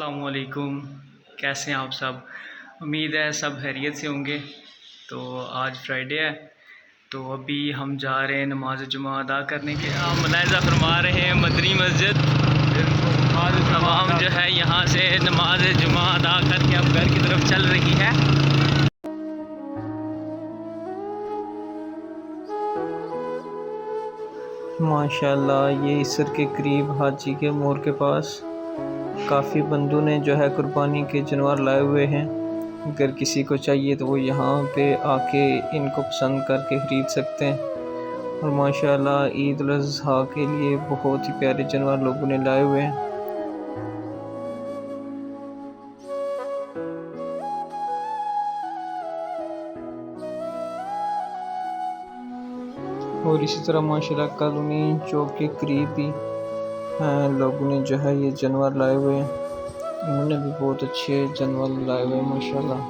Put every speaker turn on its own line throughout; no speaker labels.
السلام علیکم، کیسے ہیں آپ سب؟ امید ہے سب خیریت سے ہوں گے۔ تو آج فرائیڈے ہے، تو ابھی ہم جا رہے ہیں نماز جمعہ ادا کرنے کے۔ آپ ملاحظہ فرما رہے ہیں مدنی مسجد عوام جو ہے یہاں سے نماز جمعہ ادا کر کے اب گھر کی طرف چل رہی ہے۔
ماشاءاللہ یہ عصر کے قریب حاجی کے موڑ کے پاس کافی بندوں نے جو ہے قربانی کے جانور لائے ہوئے ہیں۔ اگر کسی کو چاہیے تو وہ یہاں پہ آ کے ان کو پسند کر کے خرید سکتے ہیں۔ اور ماشاءاللہ عید الاضحیٰ کے لیے بہت ہی پیارے جانور لوگوں نے لائے ہوئے ہیں۔ اور اسی طرح ماشاءاللہ کالونی چوک کے قریب بھی لوگوں نے جو ہے یہ جانور لائے ہوئے ہیں۔ انہوں نے بھی بہت اچھے جانور لائے ہوئے ہیں ماشاءاللہ۔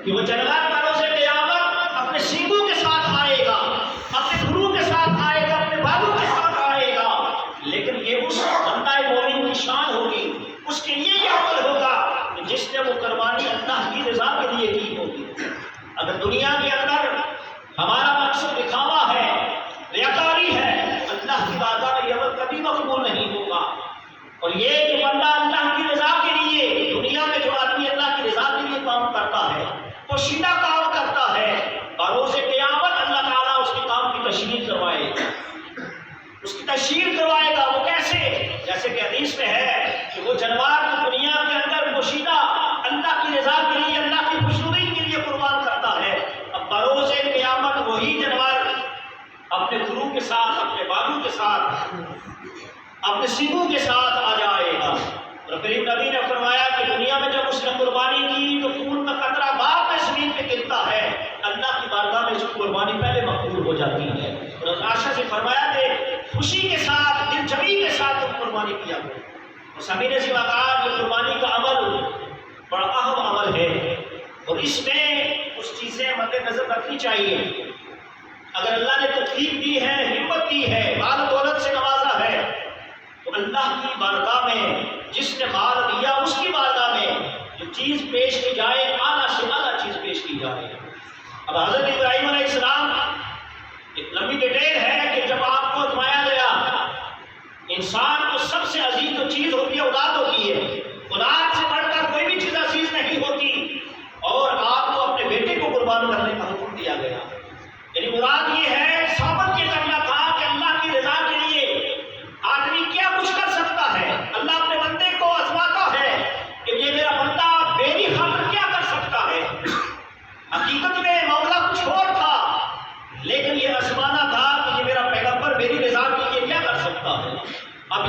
کہ وہ جنگات والوں سے قیامت اپنے سینگوں کے ساتھ آئے گا، اپنے گھروں کے ساتھ آئے گا، اپنے بالوں کے ساتھ آئے گا، لیکن یہ اس بندہ مومن کی شان ہوگی، اس کے لیے یہ عمل ہوگا کہ جس نے وہ قربانی اللہ کی رضا کے لیے کی ہوگی۔ اگر دنیا کے اندر ہمارا مقصد دکھاوا ہے، ریاکاری ہے، اللہ کی بارگاہ میں یہ عمل کبھی مقبول نہیں ہوگا۔ اور یہ کہ بندہ اللہ کی رضا کے لیے، دنیا میں جو آدمی اللہ کی رضا کے لیے کام کرتا ہے، پوشیدہ کام کرتا ہے، اور روز قیامت اللہ تعالیٰ اس کے کام کی تشہیر کروائے گا، اس کی تشہیر کروائے گا۔ وہ کیسے؟ جیسے کہ حدیث میں ہے کہ وہ جانور جو دنیا کے اندر پوشیدہ اللہ کی رضا کے لیے، اللہ کی خوشنودی کے لیے قربان کرتا ہے، اب بروز قیامت وہی جانور اپنے گھروں کے ساتھ، اپنے بالوں کے ساتھ، اپنے سینگوں کے ساتھ آ جائے گا۔ اور کریم نبی نے فرمایا کہ دنیا میں جب اس نے قربانی کی تو خون کا قطرہ باپ میں زمین پہ گرتا ہے، اللہ کی بارگاہ میں اس کی قربانی پہلے مقبول ہو جاتی ہے۔ اور عائشہ سے فرمایا کہ خوشی کے ساتھ، دل جمی کے ساتھ تم قربانی کیا کرو۔ اور سمعین سے واقعات یہ قربانی کا عمل بڑا اہم عمل ہے، اور اس میں کچھ چیزیں مد نظر رکھنی چاہیے۔ اگر اللہ نے توفیق دی ہے، ہمت دی ہے، مال و دولت سے نوازا ہے، تو اللہ کی بارگاہ میں جس نے مال دیا اس کی بارگاہ میں جو چیز پیش کی جائے، اعلیٰ سے اعلیٰ چیز پیش کی جائے۔ اب حضرت ابراہیم علیہ السلام ایک لمبی ڈیٹیل ہے کہ جب آپ کو آزمایا گیا، انسان کو سب سے عزیز جو چیز ہوتی ہے اولاد ہوتی ہے، اولاد سے بڑھ کر کوئی بھی چیز عزیز نہیں ہوتی، اور آپ کو اپنے بیٹے کو قربان کرنے کا حکم دیا گیا۔ یعنی مراد یہ ہے، ثابت یہ کرنا تھا کہ اللہ کی رضا کے لیے آدمی کیا کچھ کر سکتا ہے۔ اللہ اپنے بندے کو آزماتا ہے کہ یہ میرا بندہ میری خاطر کیا کر سکتا ہے۔ حقیقت میں معاملہ کچھ اور تھا، لیکن یہ آزمانا تھا کہ یہ میرا پیغمبر میری رضا کے لیے کیا کر سکتا ہے۔ اب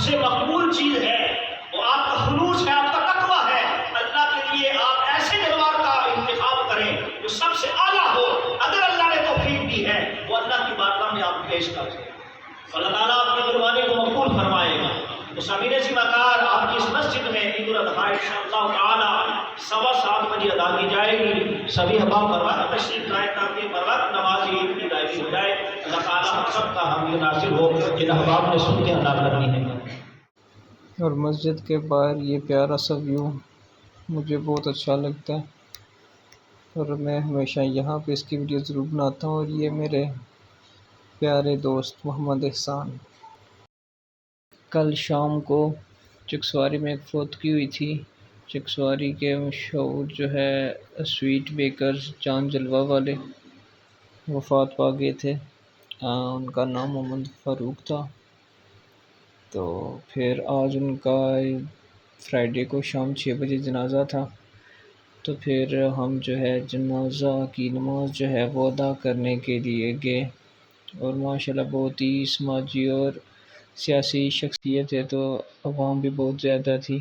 سے مقبول چیز ہے وہ آپ کا خلوص ہے، آپ کا تقویٰ ہے۔ اللہ کے لیے آپ ایسے جانور کا انتخاب کریں جو سب سے اعلیٰ ہو۔ اگر اللہ نے توفیق دی ہے وہ اللہ کی بارگاہ میں آپ پیش کر دیں، اللہ تعالیٰ آپ کی قربانی کو مقبول فرمائے گا۔ تو سامعین ذمہ دار آپ کی اس مسجد میں عید الاضحیٰ انشاءاللہ تعالیٰ 7:15 بجے ادا کی جائے گی۔ سبھی احباب بر وقت تشریف لائیں تاکہ بر وقت نماز عید کی ادائیگی ہو جائے۔ اللہ تعالیٰ ہم سب کا حامی ناصر ہو، جن احباب نے سن کے ادا کرنی ہے۔
اور مسجد کے باہر یہ پیارا سا ویو مجھے بہت اچھا لگتا ہے، اور میں ہمیشہ یہاں پہ اس کی ویڈیو ضرور بناتا ہوں۔ اور یہ میرے پیارے دوست محمد احسان۔ کل شام کو چکسواری میں ایک فوتگی ہوئی تھی۔ چکسواری کے مشہور جو ہے سویٹ بیکرز جان جلوہ والے وفات پا گئے تھے۔ ان کا نام محمد فاروق تھا۔ تو پھر آج ان کا فرائیڈے کو شام 6 بجے جنازہ تھا، تو پھر ہم جو ہے جنازہ کی نماز جو ہے وہ ادا کرنے کے لیے گئے، اور ماشاءاللہ بہت ہی سماجی اور سیاسی شخصیت ہے، تو عوام بھی بہت زیادہ تھی۔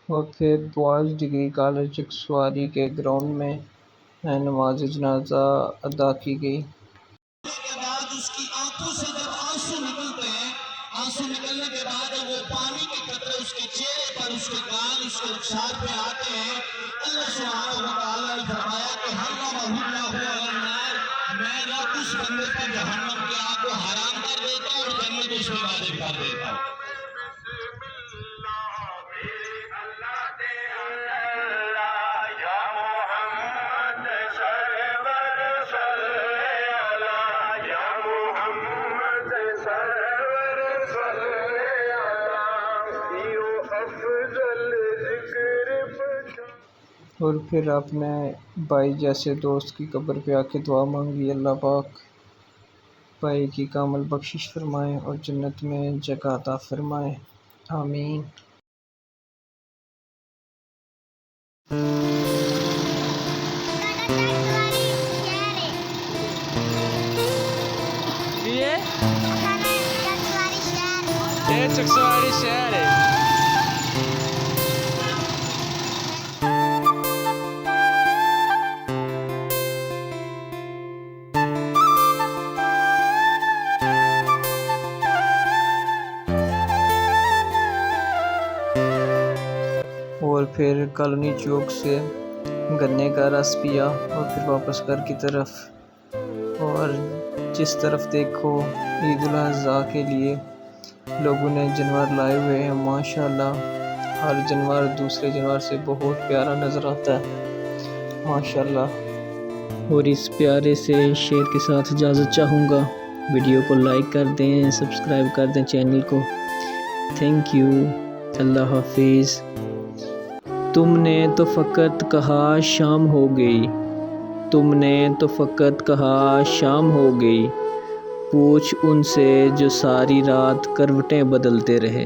اور پھر بوائز ڈگری کالج چکسواری کے گراؤنڈ میں نماز جنازہ ادا کی گئی۔
کے بعد اس کی آنکھوں سے جب آنسو نکلتے ہیں، آنسو نکلنے کے بعد جب وہ پانی کے قطرے اس کے چہرے پر، اس کے گال، اس کے رخسار پہ آتے ہیں، اللہ سبحانہ و تعالیٰ نے فرمایا کہ حرمہ اللہ علی النار، میں رب اس بندے پر جہنم کی آگ کو حرام کر دیتا ہوں اور جنت اس میں واجب کر دیتا ہوں۔
اور پھر اپنے بھائی جیسے دوست کی قبر پہ آ کے دعا مانگی، اللہ پاک بھائی کی کامل بخشش فرمائے اور جنت میں جگہ عطا فرمائے، آمین۔
یہ چکسواری شہر ہے۔
اور پھر کالونی چوک سے گنے کا رس پیا اور پھر واپس گھر کی طرف، اور جس طرف دیکھو عید الاضحیٰ کے لیے لوگوں نے جانور لائے ہوئے ہیں، ماشاءاللہ ہر جانور دوسرے جانور سے بہت پیارا نظر آتا ہے، ماشاءاللہ۔ اور اس پیارے سے شعر کے ساتھ اجازت چاہوں گا، ویڈیو کو لائک کر دیں، سبسکرائب کر دیں چینل کو، تھینک یو، اللہ حافظ۔ تم نے تو فقط کہا شام ہو گئی، تم نے تو فقط کہا شام ہو گئی، پوچھ ان سے جو ساری رات کروٹیں بدلتے رہے۔